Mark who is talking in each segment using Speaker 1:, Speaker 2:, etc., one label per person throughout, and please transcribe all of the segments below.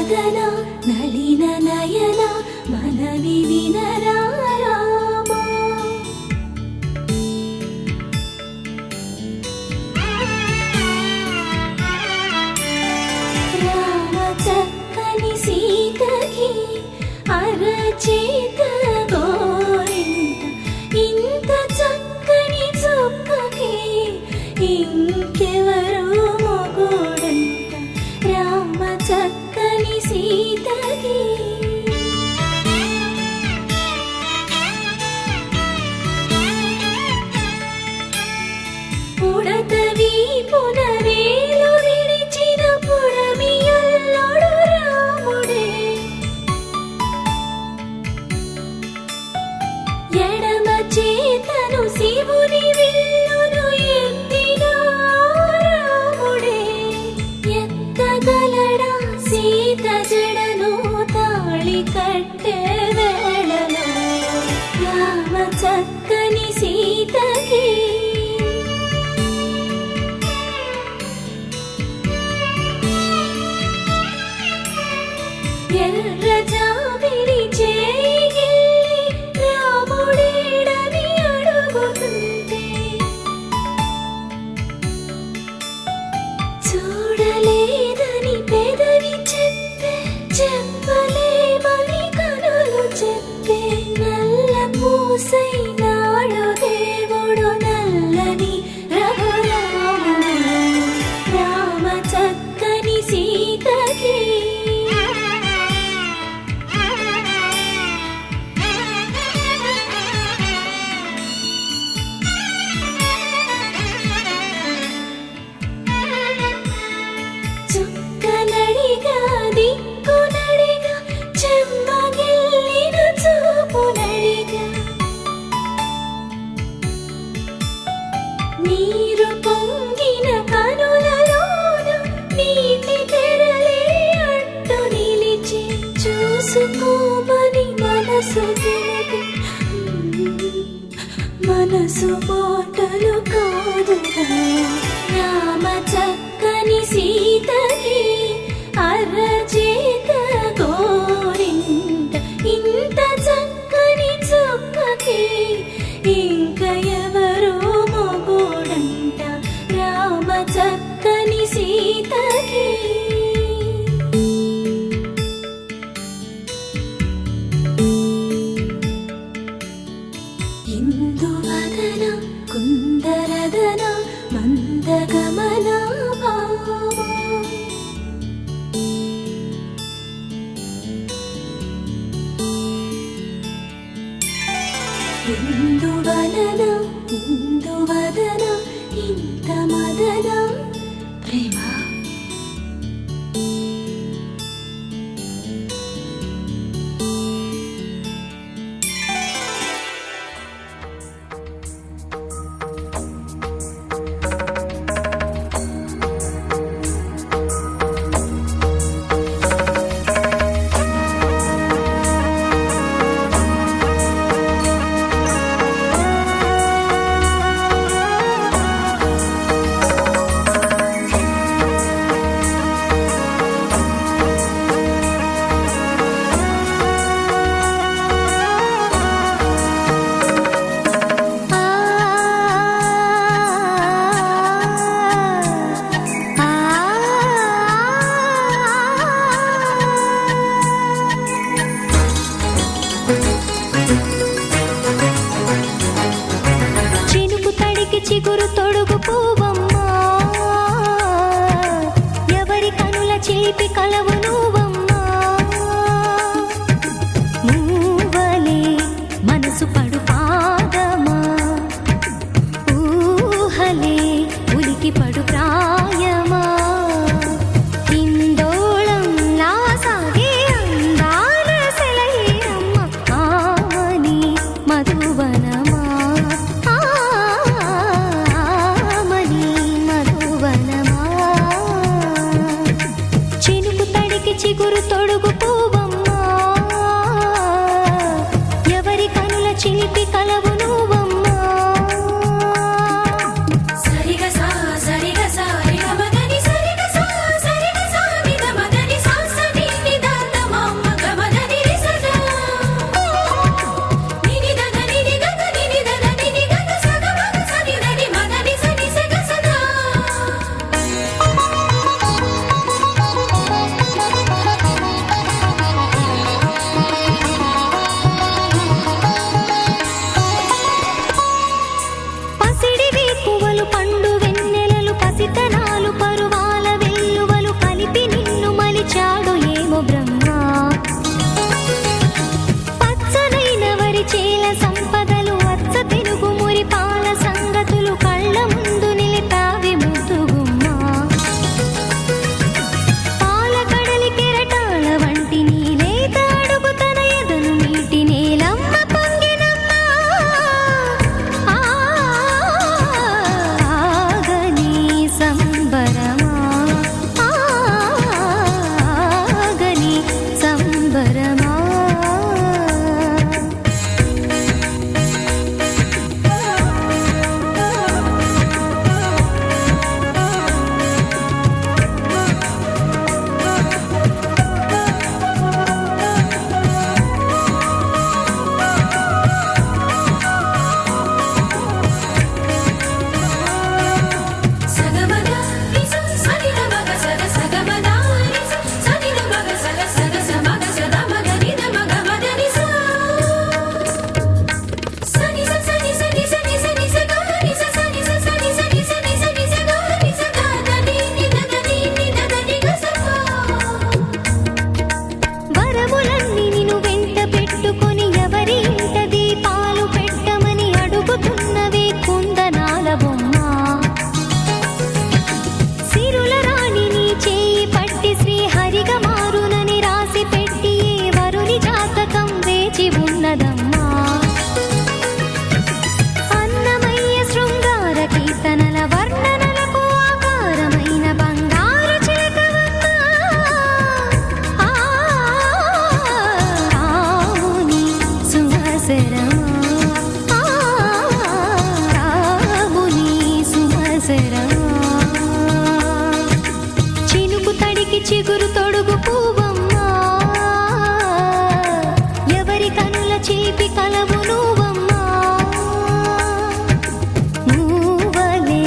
Speaker 1: వదన నళిన నయన మనవి వినరా రామా. రామ చక్కని సీతకి అరచేత గోరింట ఇంత చక్కని చుక్కకి ఇంకెవరు మొగుడంట. రామ చక్కని సీతకి పుడత వీపున వేలు విడిచిన పుడమియల్లుడు రాముడే. ఎడమ చేతను శివుని విల్లును ఎత్తిన రాముడే. ఎత్తగలడా సీత జడను తాళి కట్టే వేళలో రామ చక్కని సీతకి ఎర్ర జాబిలి చేయి రాముడేడని అడుగుతుంటే చూడలేదని పెదవి చెప్పే చెప్పలేమని కనులు చెప్పే. నల్ల పూసైనాడు దేవుడు నల్లని రఘురాముడు. రామ చక్కని సీతకి చుక్కనడిగా దిక్కునడిగా చెమ్మగిల్లిన చూపునడిగా నీరు పొంగిన కనులలోన నీటి తెరలే అడ్డు నిలిచి చూసుకోమని మనసు తెలుగు. మనసు మాటలు కాదుగా. రామ చక్కని సీతకి అరచేత గోరింట ఇంత చక్కని చుక్కకి ఇంక ఎవరు మొగుడంట. రామ చక్కని సీతకి ఇందువదన కుందరదన మందగమన భామా. ఇందువలన ఇందువదన ఇంత మదన ప్రేమ. చిగురు తొడుగు పూవమ్మా ఎవరి కనుల చిలిపి కలవు నువ్వమ్మా. మూవలే మనసు పడు పాదమా ఊహలే ఉలికి పడు ప్రాయమా. ఇందోళం నా సాగే అందాల సెలయేరమ్మ ఆమని మధువనమా. చిగురు తొడుగు పూవమ్మా ఎవరి కనుల చిలిపి కలవు నువ్వమ్మా. సరిగ సా సరిగ సా రిగ మగని సా వేకువలు పండు వెన్నెలలు పసితనాలు పరువాల వెల్లువలు కలిపి నిన్ను మలిచాడు ఏమో బ్రహ్మ. పచ్చనైన వరి చేల సంపదలు అచ్చ తెనుగు మురి పాల సంగతులు కళ్ళ ముందు నిలిపావి ముద్దుగుమ్మ. పాల కడలి కెరటాల వంటి నీలేత అడుగు తన ఎదను మీటి నేలమ్మ పొంగినమ్మ. ఆగని సంబరమా, ఆగని సంబరమా.
Speaker 2: సగమగ నిస సనిద మగ సగ సగమద నిస సనిద మగ సగ సగ సమగ సద మగ నిద మగ మద నిస సని స సని స నిస నిస నిస గ నిస సని స సని స నిస నిస నిస గ నిస గ ద ని ని ద ద ని ని ద ద ని గ స
Speaker 1: వరములన్నీ నిన్ను వెంట పెట్టుకొని ఎవరి ఇంట దీపాలు పెట్టమని అడుగుతున్నవే కుందనాల బొమ్మ. సిరుల రాణి నీ చేయి పట్టి శ్రీహరిగా మారునని రాసి పెట్టి ఏ వరుని జాతకం వేచి ఉన్నదమ్మా. అన్నమయ్య శృంగార కీర్తనల వర్ణనలకు ఆకారమైన బంగారు చిలకవమ్మ. రాముని సుమసరమా, రాముని సుమసరమా. చినుకు తడికి చిగురు తొడుగు పువ్వమ్మా. ఎవరి కనుల చేపి కలవు నువ్వమ్మా. నువ్వలే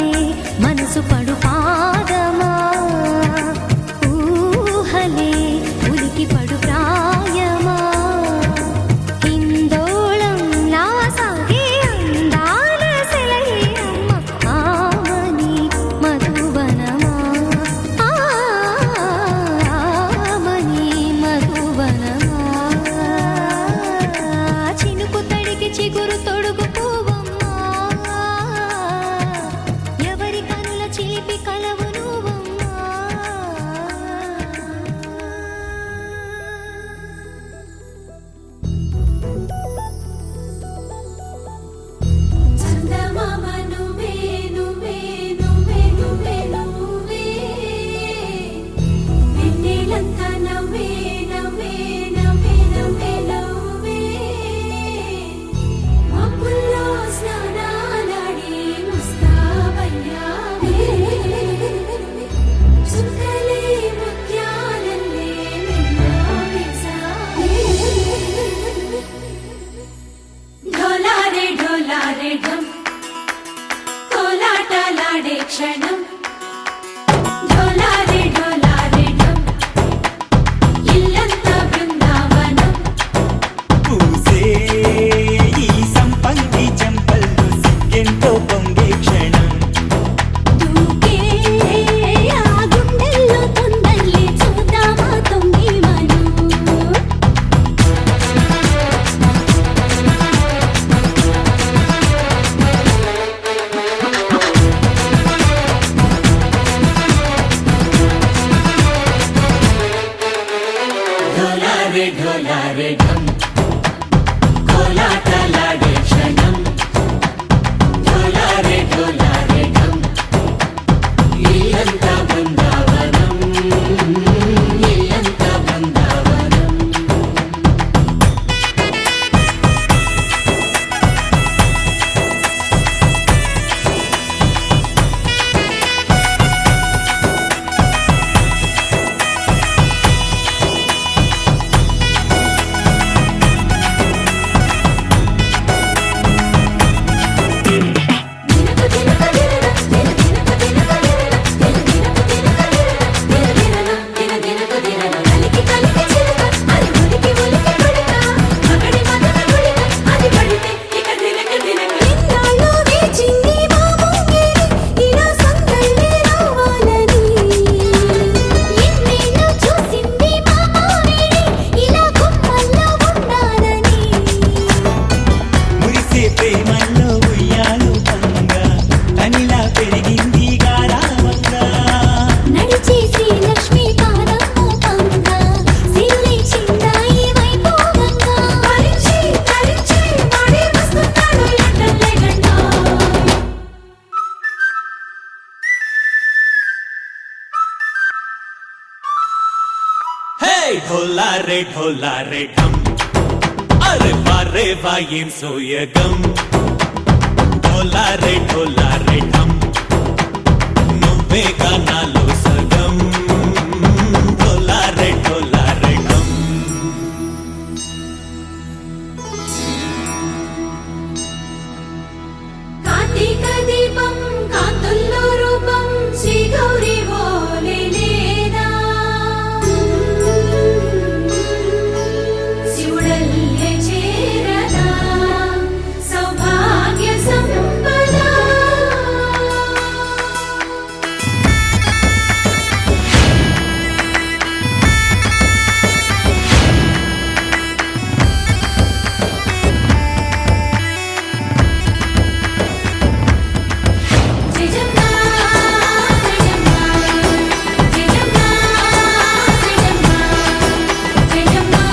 Speaker 1: మనసు పడు పాదమా, ఊహలే ఉలికి పడు ప్రాయమా. హిందోళంలా సాగే అందాల సెలయేరమ్మ. ఆమని మధువనమా, ఆమని మధువనమా. చినుకు తడికి చిగురు తొడుగు పువ్వమ్మా. ఎవరి కనుల చేపి కలవు నువ్వమ్మా.
Speaker 2: చందమామ నువ్వే నువ్వే నువ్వే నువ్వే నువ్వే వెన్నెలంతా నవ్వే నవ్వే నవ్వే నవ్వే నవ్వే మబ్బుల్లో స్నానాలాడి ముస్తాబయ్యావే చుక్కలే ముత్యాలల్లే మెరిసావే ఢోలారే ఢోలారే ఢం కోలాటలాడే క్షణం ఢోలారే ఢోలారే ఢం ఇల్లంతా బృందావనం
Speaker 3: పూసే ఈ సంపంగి చెంపల్లో సిగ్గెంతో పొంగే క్షణం
Speaker 2: దూకే ఆ గుండెల్లో తొందరలే చూద్దామా తొంగి మనం
Speaker 3: ढोला रे ढम अरे वाह ఏం సోయగం ढोला रे ढम నువ్వేగా నాలో సగం ढोला रे ढम
Speaker 2: కార్తీక దీపం కాంతుల్లో రూపం శ్రీ గౌరీ ఓలే లేదా శివుడల్లే చేరదా సౌభాగ్య సంపద జయజమ్మా జయజమ్మా జయజమ్మా జయజమ్మా జయజమ్మా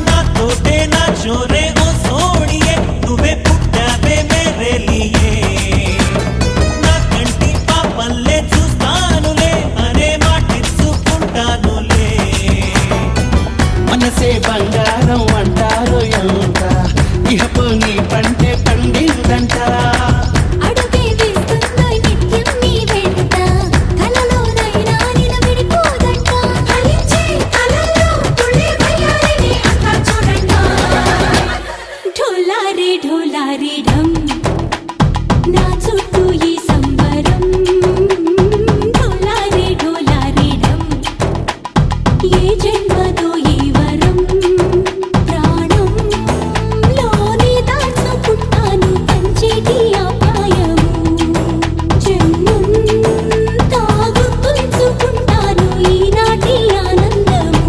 Speaker 3: నా తోటే నా చోరే ఓ సోడియే నువ్వే పుట్టావే మేరే లియే నా కంటి పాపల్లే చూస్తానులే అనే మాటిచ్చుకుంటానులే
Speaker 4: మనసే బంగారం అంటారు ఎంత ఇహపు నీ పంటే పండిందంట
Speaker 1: అడుగే వేస్తుందో నిత్యం నీ వెంట కలలోనైనా నిలబడిపోదంట
Speaker 2: ఫలించే కలల్లో తుళ్ళి వయ్యారిని అంతా చూడండి
Speaker 1: ढोला रे ढम నా చుట్టూ ఈ సంబరం ढोला रे ढम ఏ జన్మదో ఈ వరం ప్రాణం లోని దాచుకుంటాను పంచేటి అపాయము జన్మం తాగు తుంచుకుంటాను ఈనాటి ఆనందము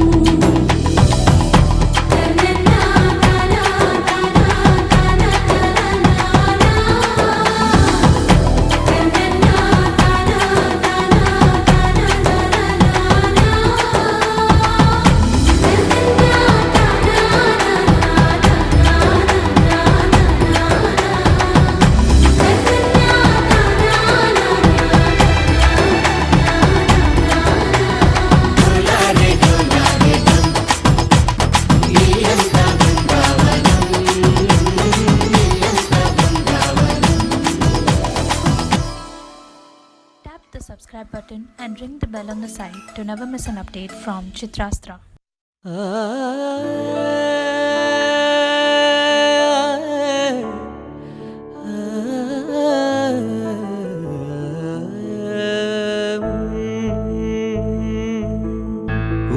Speaker 5: Tap the subscribe button and ring the bell on the side to never miss an update from Chitrastra.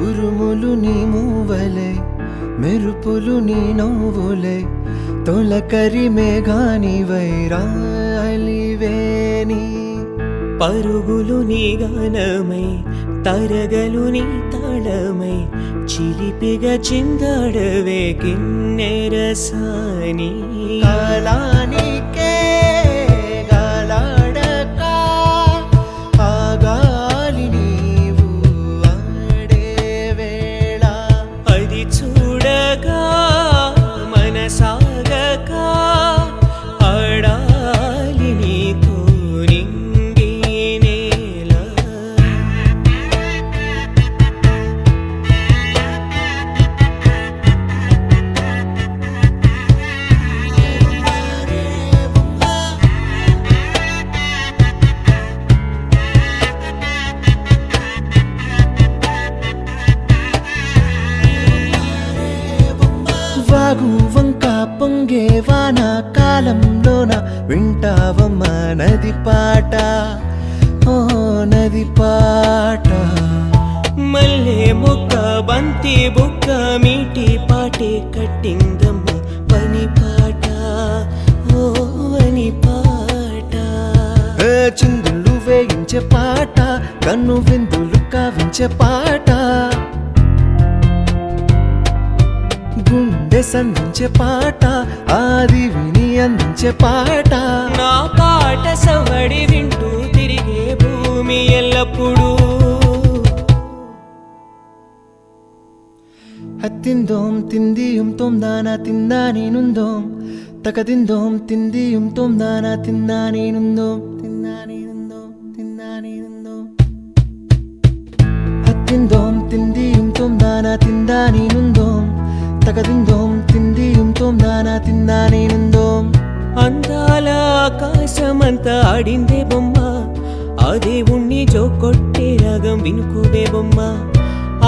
Speaker 4: ఉరుములు నీ మూవలే మెరుపులు నీ నవ్వులే తొలకరి మేఘాని వైరాలివేని
Speaker 3: పరుగులు నీ గానమై తరగలు నీ తాళమై చిలిపిగా చిందాడవే కిన్నెరసాని
Speaker 4: కాలానికే గాలాడక ఆగాలి నీవు ఆడే వేళ
Speaker 3: అది చూడగా మనసాగక ఆడాలి నీతో నింగి నేల
Speaker 4: వాగు వంక పొంగే వాన కాలంలోన వింటావమ్మా నది పాట ఓ నది పాట
Speaker 3: మల్లె మొక్క బంతి బుక్క మీటి పాటే కట్టిందమ్మ పని పాట ఓ అని పాట
Speaker 4: ఏ చిందులు వేయించే పాట కన్ను విందులు కావించే పాట గుండె సంధించే పాట ఆది విని అందించే పాట
Speaker 3: నా పాట సవడి వింటూ తిరిగే భూమి ఎల్లప్పుడూ
Speaker 4: హత్తిందోం తిందియుం తొందాన తిందా నేనుందోం తకదిందోం తిందియుం తొందాన తిందా నేనుందోం తిందా నేనుందోం దానా తిందానేనుందోం తగదిందోం తిందియుం తోం దానా తిందానేనుందోం.
Speaker 3: అందాల ఆకాశమంతా ఆడిందే బొమ్మ, ఆ దేవుణ్ణి జోకొట్టే రాగం వినుకోవే బొమ్మ.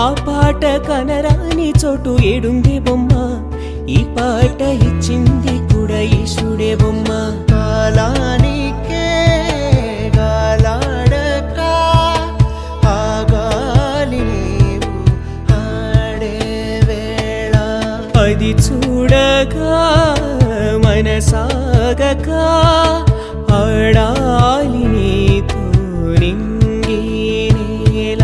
Speaker 3: ఆ పాట కనరాని చోటు ఏడుందే బొమ్మ, ఈ పాట ఇచ్చింది కూడా ఈశ్వరుడే బొమ్మ.
Speaker 4: కాలానికే గాలాడక ఆ గాలి నీవు ఆడే వేళ,
Speaker 3: అది చూడగా మనసాగక ఆడాలి నీతో నింగి నేల.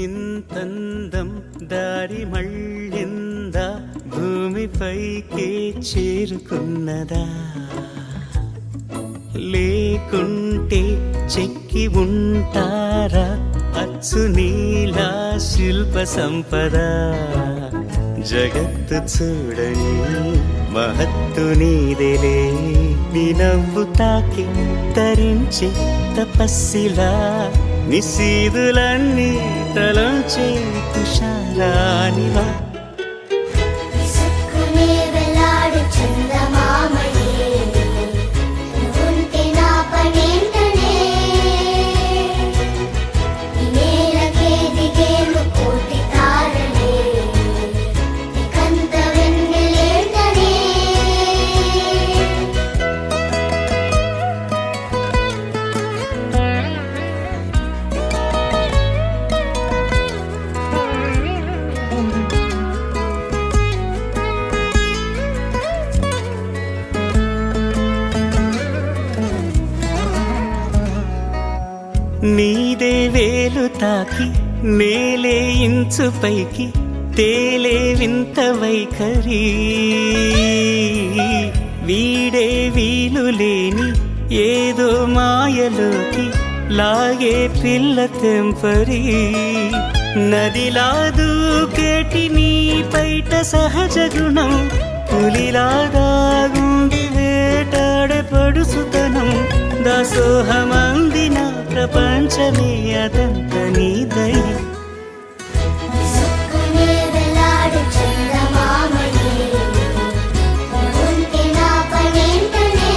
Speaker 6: ఇంతందం దారి మళ్ళిందా, భూమిపైకే చేరుకున్నదా, లేకుంటే చెక్కి ఉంటారా అచ్చు నీలా శిల్ప సంపద. జగత్తు చూడని మహత్తు నీదేలే, నీ నవ్వు తాకి తరించి తపస్సిలా, నిశీదులన్నీ తలంచే తుషారానివా.
Speaker 7: విసుక్కునే వెలాడు చందమామయే, నువ్వుంటే నా పనేంటనే, ఈ నేలకే దిగేను కోటి తారలే, నీకంత వెన్నెలేంటనే.
Speaker 6: నీదే వేలు తాకి నేలే ఇంచు పైకి తేలే వింత వైఖరి, వీడే వీలు లేని ఏదో మాయలోకి లాగే పిల్ల తెంపరి. నదిలా దూకేటి నీ పైట సహజ గుణం, పులిలాగా గుండి వేటాడే పడుసుతనం. దాసోహమందిన ప్రపంచమే అదంత నీదై.
Speaker 7: విసుక్కునే వెలాడు చందమామయే, నువ్వుంటే నా పనేంటనే,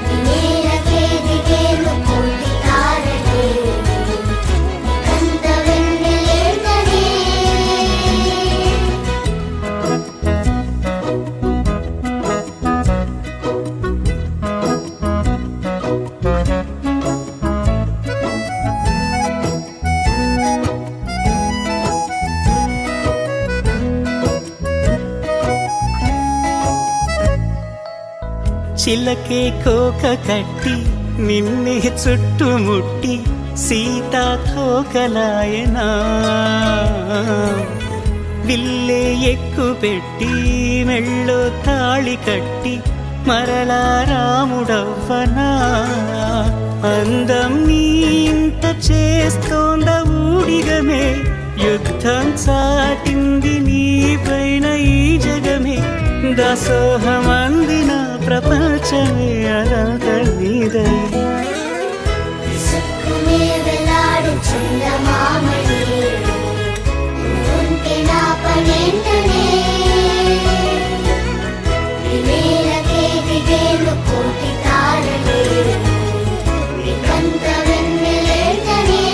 Speaker 7: ఈ నేలకే దిగేను కోటి తారలే, నీకంత వెన్నెలేంటనే.
Speaker 6: చిలకే కోక కట్టి నిన్నే చుట్టుముట్టి సీతాకోకలాయనా, విల్లే ఎక్కు పెట్టి మెళ్ళో తాళి కట్టి మరలా రాముడవ్వనా. అందం నీ ఇంత చేస్తోంద ఊడిగమే, యుద్ధం చాటింది నీ పైన ఈ జగమే. దాసోహమందిన ప్రపంచమే అదంత నీదై.
Speaker 7: విసుక్కునే వెలాడు చందమామయే, నువ్వుంటే నా పనేంటనే, ఈ నేలకే దిగేను కోటి తారలే, నీకంత వెన్నెలేంటనే.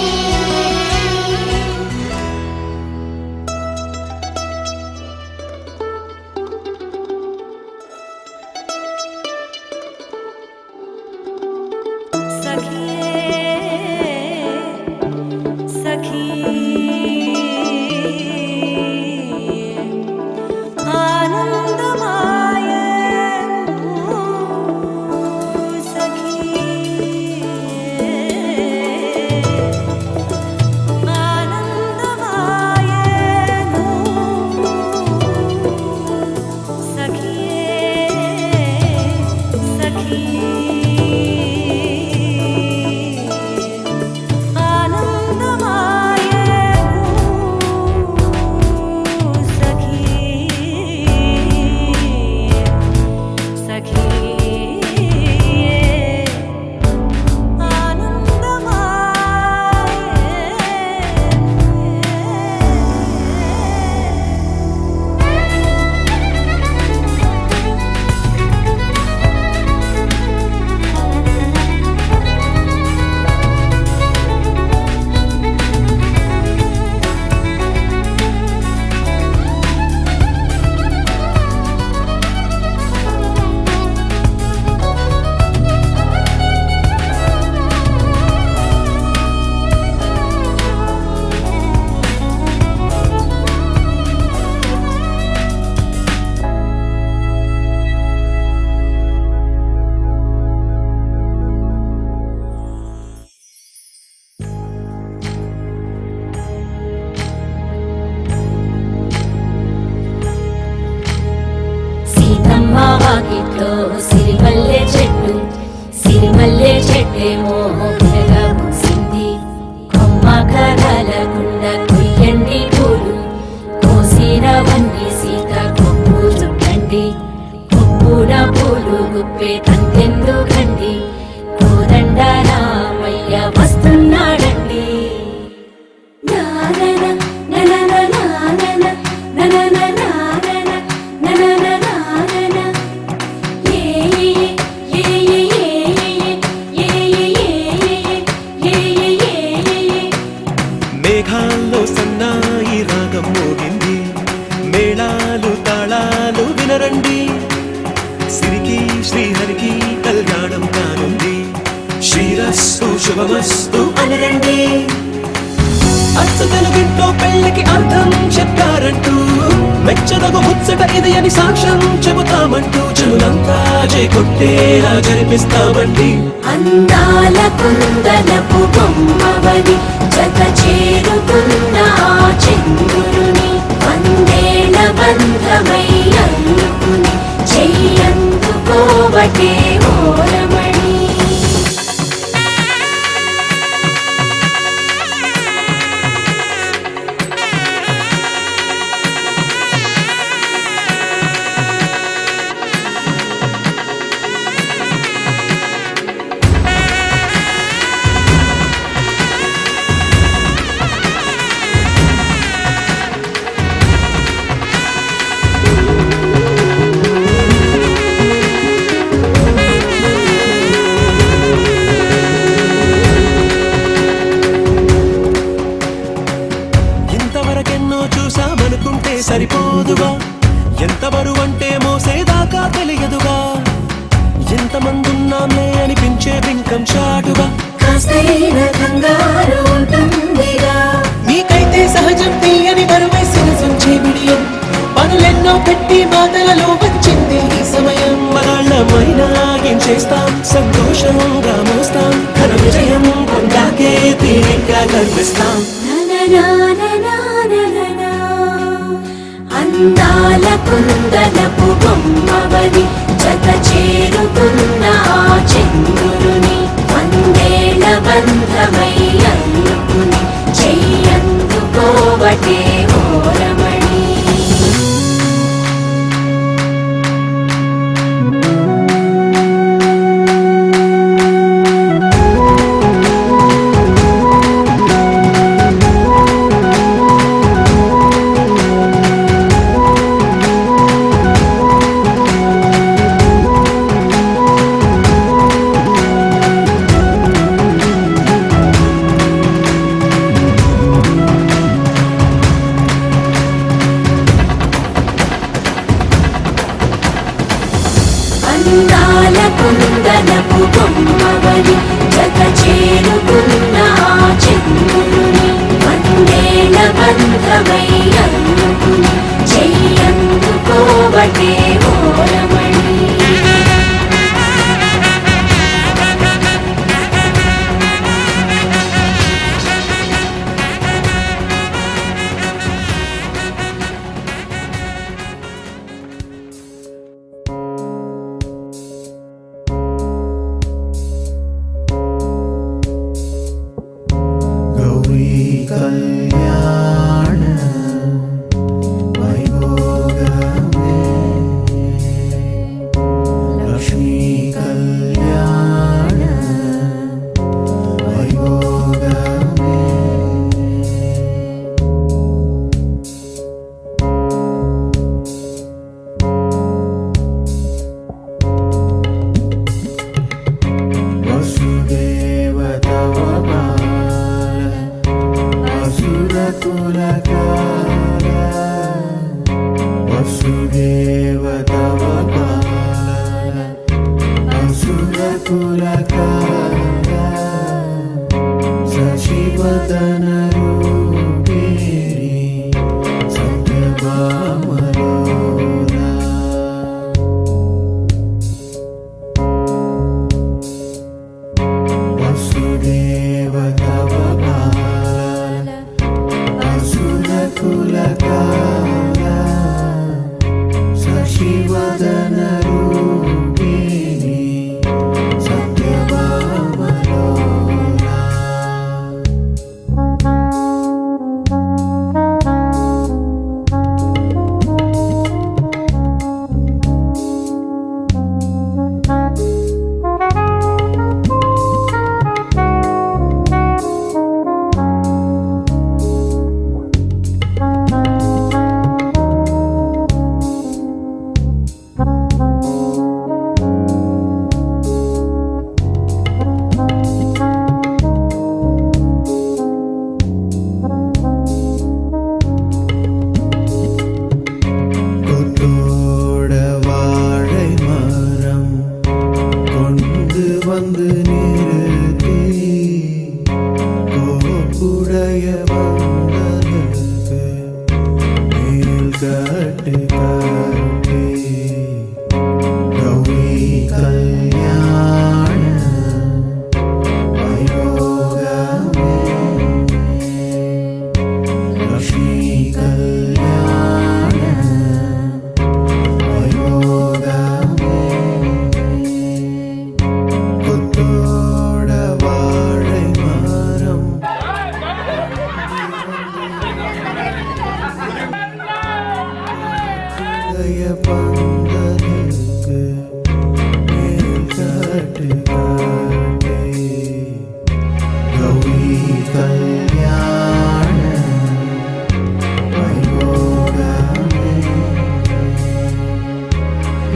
Speaker 2: మల్లె చెట్టేమో పిల్లగా పూసింది కొమ్మ కదలకుండా కొయ్యండి పూలు కోసినవన్నీ సీత కొప్పు చుట్టండి కొప్పున పూలు గుప్పే తంతెందుకండి కోదండ రామయ్య వస్తున్నాడండి నానన ననన నానన ననన నానన ననన నానన ఏ ఏ ఏ ఏ ఏ
Speaker 3: మేఘాల్లో సన్నాయి రాగం మోగింది మేళాలు తాళాలు వినరండి సిరికి శ్రీహరికి కళ్యాణం కానుంది శ్రీరస్తు శుభమస్తు అనరండి అచ్చ తెలుగింట్లో పెళ్ళికి అర్థం చెప్పారంటూ మెచ్చదగు ముచ్చట ఇది అని సాక్ష్యం చెబుతామంటూ చెవులంతా చేకొట్టేలా జరిపిస్తామండి
Speaker 2: అందాల కుందనపు బొమ్మవని జత చేరుకున్న ఆ చంద్రుని వందేల బంధమై అల్లుకుని చెయ్యందుకోవటే ఓరమణి
Speaker 3: ఇంతవరకెన్నో చూసామనుకుంటే సరిపోదుగా ఎంత బరువంటే మోసేదాకా తెలియదుగా ఎంతమందున్నాంలే అనిపించే బింకం చాటుగా
Speaker 2: కాస్తైన కంగారు ఉంటుందిగా
Speaker 3: మీకైతే సహజం తీయని బరువై సిరసుంచే విడియం పనులెన్నో పెట్టి మాటలలో వచ్చింది ఈ సమయం మనాళ్ళమైనా ఏం చేస్తాం సంతోషంగా మోస్తాం ఘన విజయం పొందాకే తీరిగ్గా కనిపిస్తాం
Speaker 2: అందాల కుందనపు బొమ్మవని జత చేరుకున్న ఆ చంద్రుని వందేల బంధమై అల్లుకుని చెయ్యందుకోవటే ఓరమణి అందాల కుందనపు బొమ్మవని జత చేరుకున్న ఆ చంద్రుని వందేల బంధమై అల్లుకుని చెయ్యందుకోవటే ఓరమణి
Speaker 4: గౌరీ కళ్యాణ వైభోగమే లక్ష్మీ కళ్యాణ వైభోగమే వసుదేవ తవ బాల అసురకులకాల వసుదేవ తవ బాల అసురకులకాల శశివదన రూపిణి సత్యభామలోలా వసుదేవ తవ బాల అసురకులకాల శశివదన రూపిణి సత్యభామలోలా கொத்தோட வாழை மரம் கொண்டு வந்து நிறுத்தி கோப்புடைய பந்தலுக்கு மேல் கட்டு கட்டி கௌரி கல்யாண வைபோகமே லக்ஷ்மி கல்யாண வைபோகமே கொத்தோட வாழை மரம் உடைய பந்தலுக்கு மேல் கட்டு கட்டி கௌரி கல்யாண வைபோகமே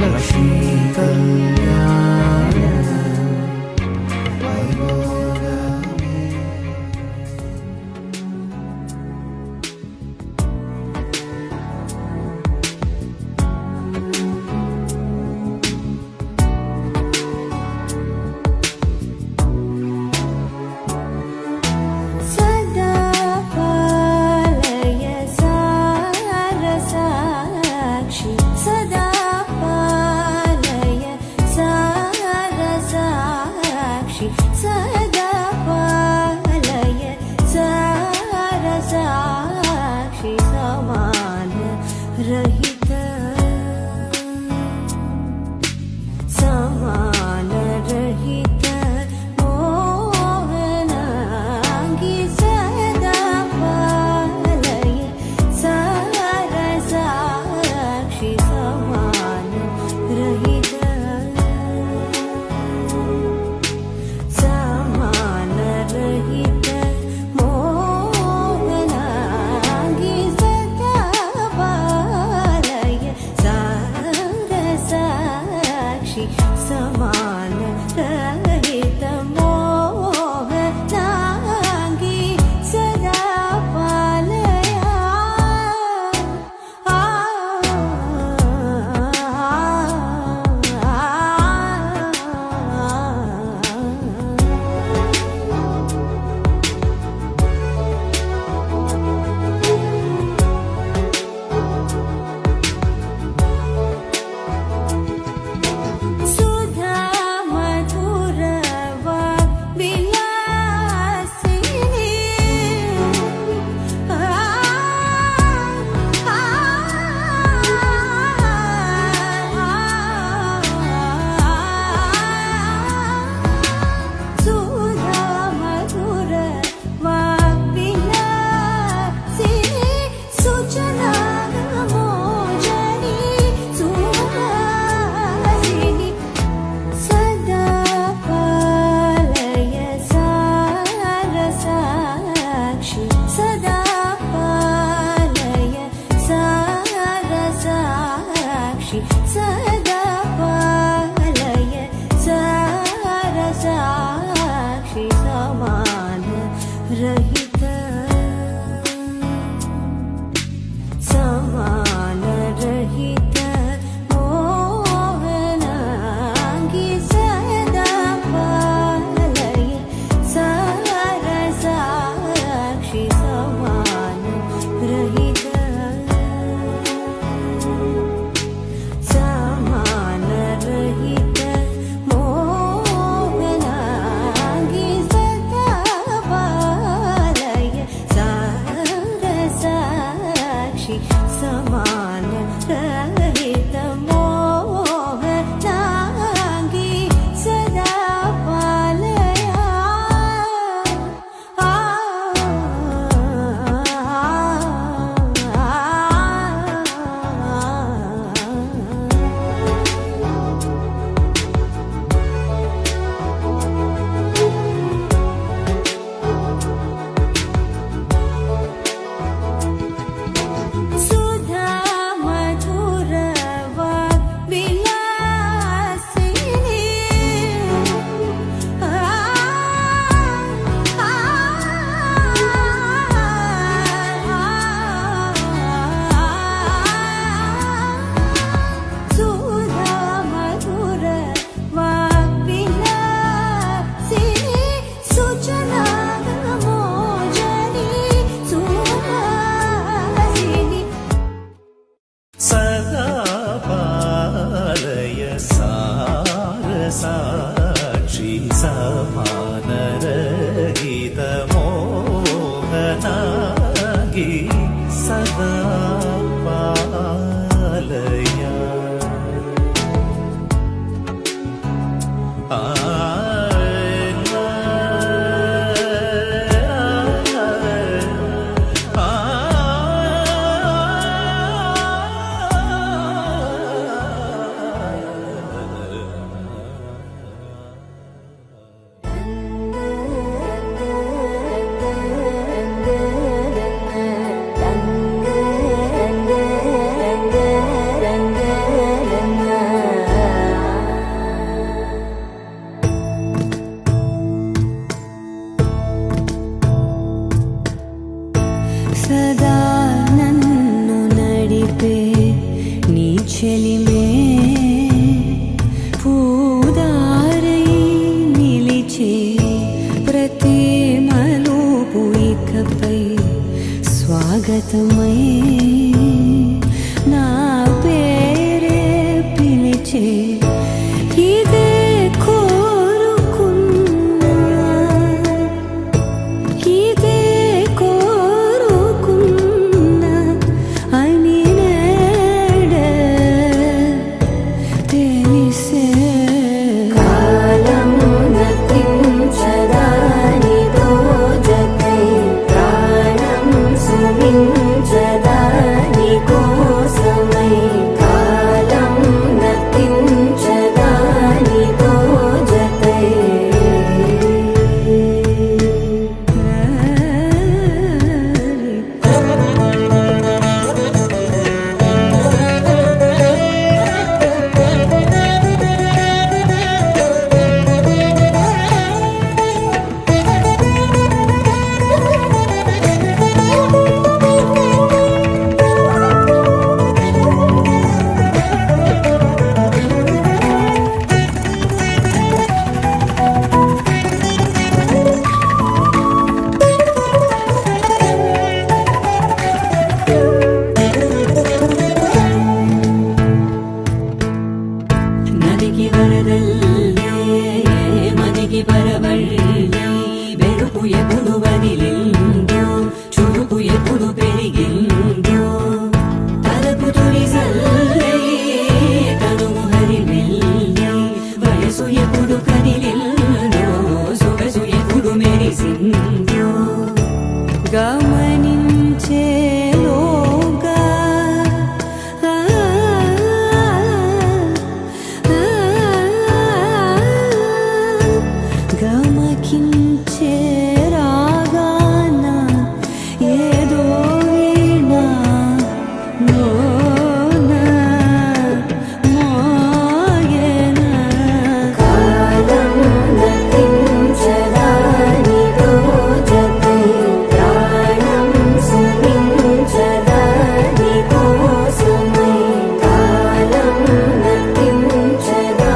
Speaker 4: லக்ஷ்மி கல்யாண வைபோகமே
Speaker 1: सदा पालय सारसाक्षि सदा पालय सारसाक्षि सदा पालय सारसाक्षि समान रहित समान रहित मोहनांगी सदा पालय सारसाक्षि समान रहित समान रहित मोहनांगी सदा पालय सारसाक्षि समान रहित मोहनांगी सदा पालय सुधा मधुर विलासिनी सुधा मधुर विलासिनी सूचना मोजनी सुहासिनी सदा पालय सारसाक्षि सदा पालय सारसाक्षि सदा पालय सारसाक्षि समान रहित समान रहित मोहनांगी सदा पालय सारसाक्षि समान रहित समान
Speaker 2: సదా నన్ను నడిపే నీ చెలిమే పూదారై నిలిచే ప్రతి మలుపు ఇకపై స్వాగతమై నా పేరే పిలిచే ఇదే కోరుకున్నా ఇదే కోరుకున్నా అని నేడే తెలిసే కాలం నతించదానితో జతై ప్రాణం సుమించదాని కోసమై కాలం నతించదానితో జతై నదికి వరదల్లే మదికి పరవళ్ళే వెలుపు ఎప్పుడు వదిలిందో చురుకు ఎప్పుడు పెరిగిందో తలపు తొలి సల్లే తనువు హరిమెల్లే వయసు ఎప్పుడు కదిలిందో సొగసు ఎప్పుడు మెరిసిందో గమనించేలోగా గమకించే రాగాన ఏదో వీణా మోన మోయన కాలం నతించదానితో జతై ప్రాణం సుమించదాని కోసమై కాలం నతించదానితో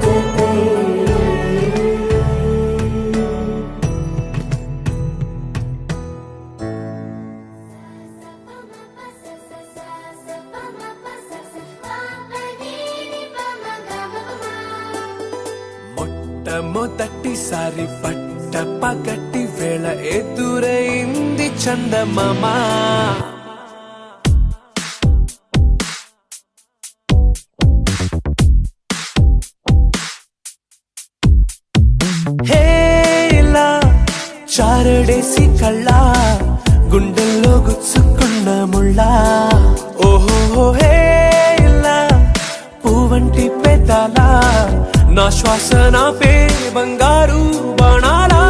Speaker 2: జతై
Speaker 3: మొట్టమొదటిసారి పట్ట పగటి వేళ ఎదురైంది చందమామ హేలా చారడేసి కళ్ళ గుండెల్లో గుచ్చుకున్న ముళ్ళ ఓహో హేలా పూవంటి పెదాల నా శ్వాస నా పే బంగారు బాణాలా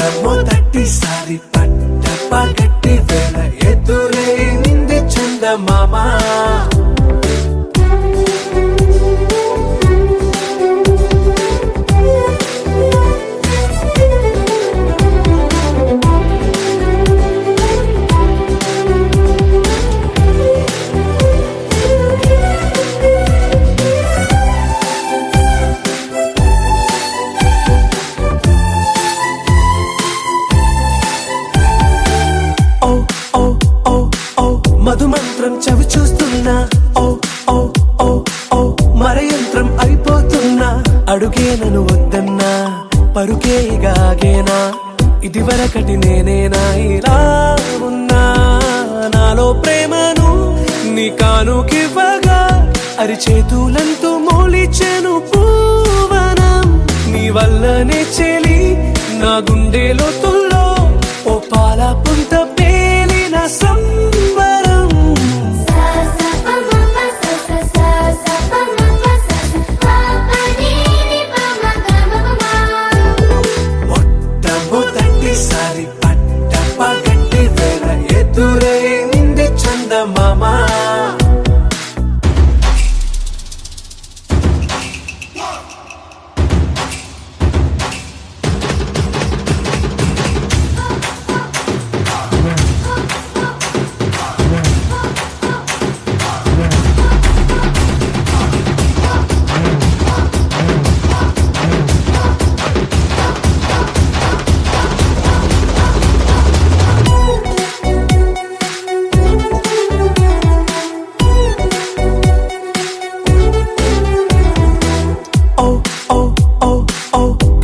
Speaker 3: మొట్టమొదటిసారి పట్ట పగటి వేళ ఎదురైంది చందమామ మధుమంత్రం చవి చూస్తున్నా ఓ ఓ ఓ ఓ మరయంత్రం అయిపోతున్నా అడుగే నన్ను వద్దన్నా పరుకే గాగేనా ఇదివరకటి నేనేనా ఇలా ఉన్నా నాలో ప్రేమను నీ కానుకివ్వగా అరిచేతులంతో మోలిచెను పూవనం నీ వల్లనే చెలి నా గుండెలో తుల్లో ఓ పాల పుంత పేలిన సంబరం మొట్టమొదటిసారి పట్ట పగటి వేళ ఎదురైంది చందమామ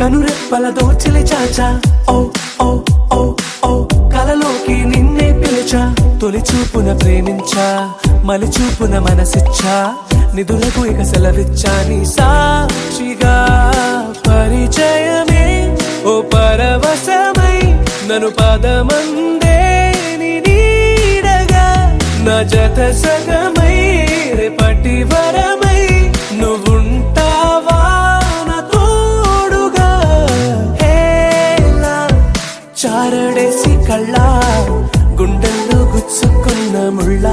Speaker 3: కనురెప్పల దోచిలి చాచా ఓ ఓ ఓ ఓ కలలోకి నిన్నే పిలిచా తొలి చూపున ప్రేమించా మలి చూపున మనసిచ్చా నిధులకు ఇక సెలవిచ్చా నీ సాక్షిగా పరిచయమే ఓ పరవశమై నన్ను పదమందే నీ నీడగా నా జత సగమై రేపటి వరమై నువ్వుంటావా చారడేసి కళ్ళ గుండెల్లో గుచ్చుకున్న ముళ్ళ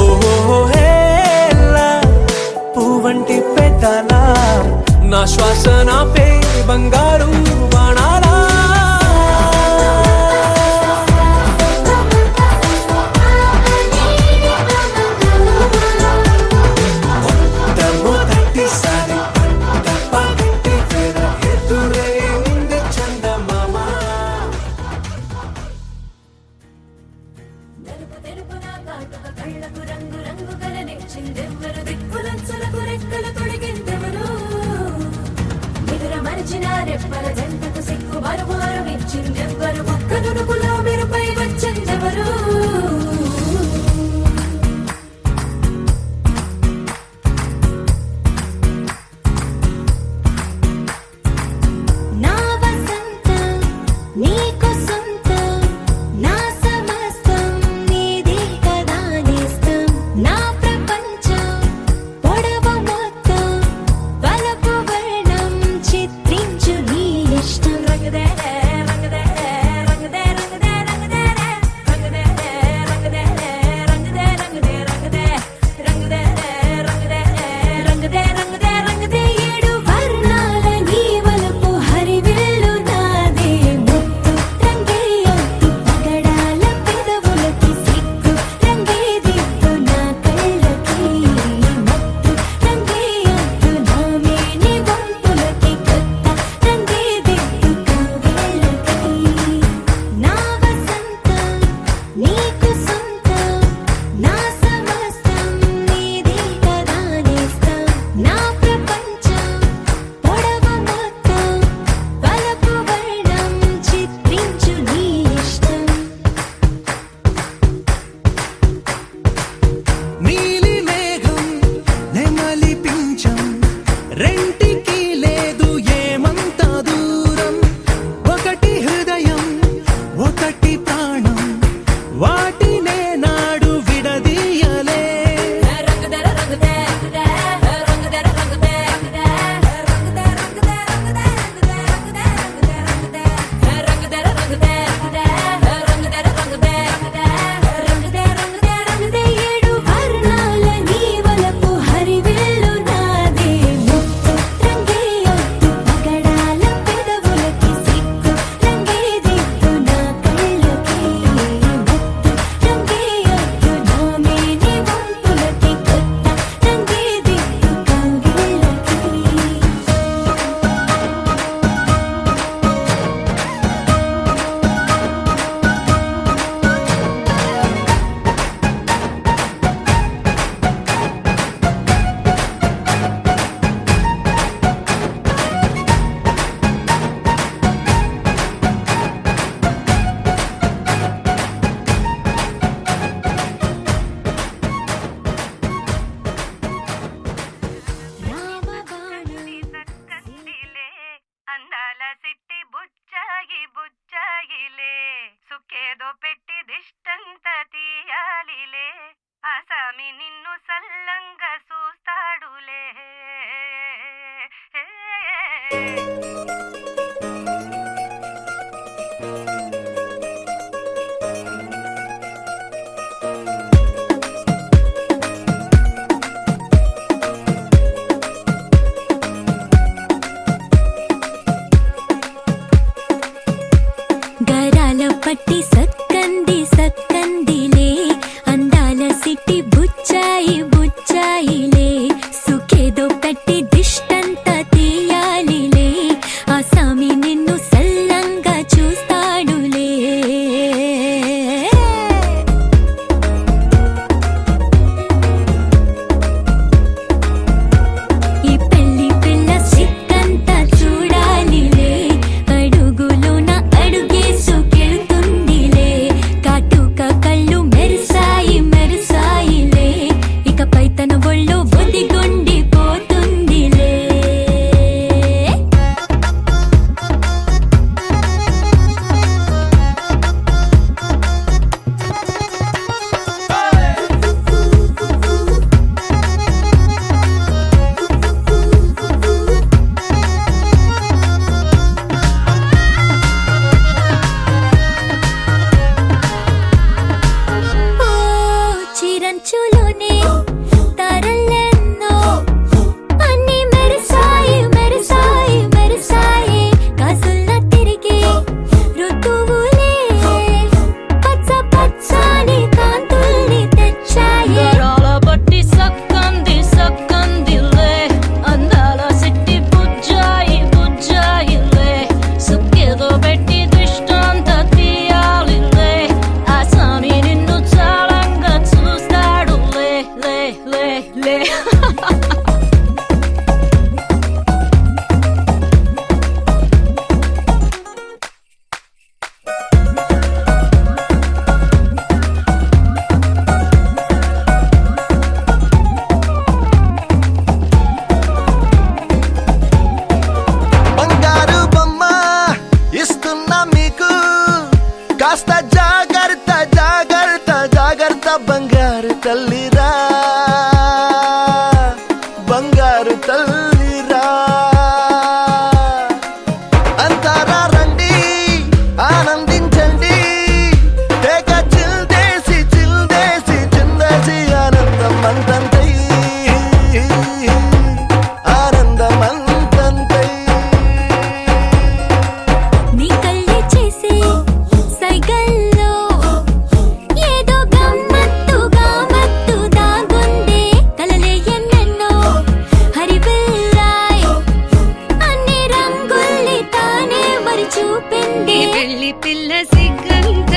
Speaker 3: ఓహో హేలా పువ్వంటి పెద్దల నా శ్వాస నాపే బంగారు బాణాలా మొట్టమొదటిసారి పట్ట పగటి వేళ ఎదురైంది చందమామ
Speaker 2: నలుపు తెలుపున కాటుక కళ్ళకు రంగు రంగు గలనిచ్చిందెవ్వరు దిక్కులంచులకు రెక్కలు తొడిగిందెవరు నిదుర మరిచిన రెప్పల జంటకు సిక్కు మరుమారు ఇచ్చిందెవ్వరు ఒక్క నుడుపులో మెరుపై వచ్చిందెవరు
Speaker 1: నా వసంతం నీకు సొంతం నా సమస్తం నీదే కదా నేస్తం నా ప్రపంచం పొడవు మొత్తం వలపు వర్ణం చిత్రించు నీ ఇష్టం
Speaker 2: రంగదే రంగదే రంగదే రంగదే రంగదే రంగదే
Speaker 1: గరాల పట్టి సక్కంది సక్కందిలే అందాల సిట్టి బుచ్చాయి బుచ్చాయిలే సుఖేదో పెట్టి దిష్టంతా తీయాలిలే ఆ సామి నిన్ను సల్లంగా చూస్తాడులే ఈ పెళ్లి పిల్ల సిక్కంతా చూడాలిలే అడుగులోన అడుగేసుకెళ్తుందిలే కాటుక కళ్ళు మెరిసాయి మెరిసాయిలే ఇకపై తన ఒళ్ళో ఒదిగొండిపోతుందిలే ఓ చిరంచులోనే తారలెన్నో అన్ని మెరిసాయి మెరిసాయి మెరిసాయి కాసుల్లా తిరిగి ఋతువులే పచ్చ పచ్చని కాంతుల్ని తెచ్చాయి
Speaker 8: గరాల పట్టి సక్కంది సక్కందిలే అందాల సిట్టి బుజ్జాయి బుజ్జాయిలే సుక్కేదో పెట్టి దిష్టంతా తీయాలిలే ఆ సామి నిన్ను చాలంగా చూస్తాడు లే లే లే లే
Speaker 4: బంగారు బొమ్మ ఇస్తున్నా మీకు కాస్త జాగ్రత్త జాగ్రత్త జాగ్రత్త బంగారు తల్లిరా బంగారు తల్లిరా అంతారా రండి ఆనందించండి తెగ చిల్దేసి చిల్దేసి చిందేసి ఆనందం అంతంతై ఆనందం అంతంతై
Speaker 1: నీ కళ్ళే చేసే సైగల్లో ఏదో గమ్మత్తుగా మత్తు దాగుందే కలలే ఎన్నెన్నో హరివిల్లాయ్ అన్ని రంగుల్ని తానే మరి చూపింది
Speaker 2: పెళ్లి పిల్ల సిగ్గంత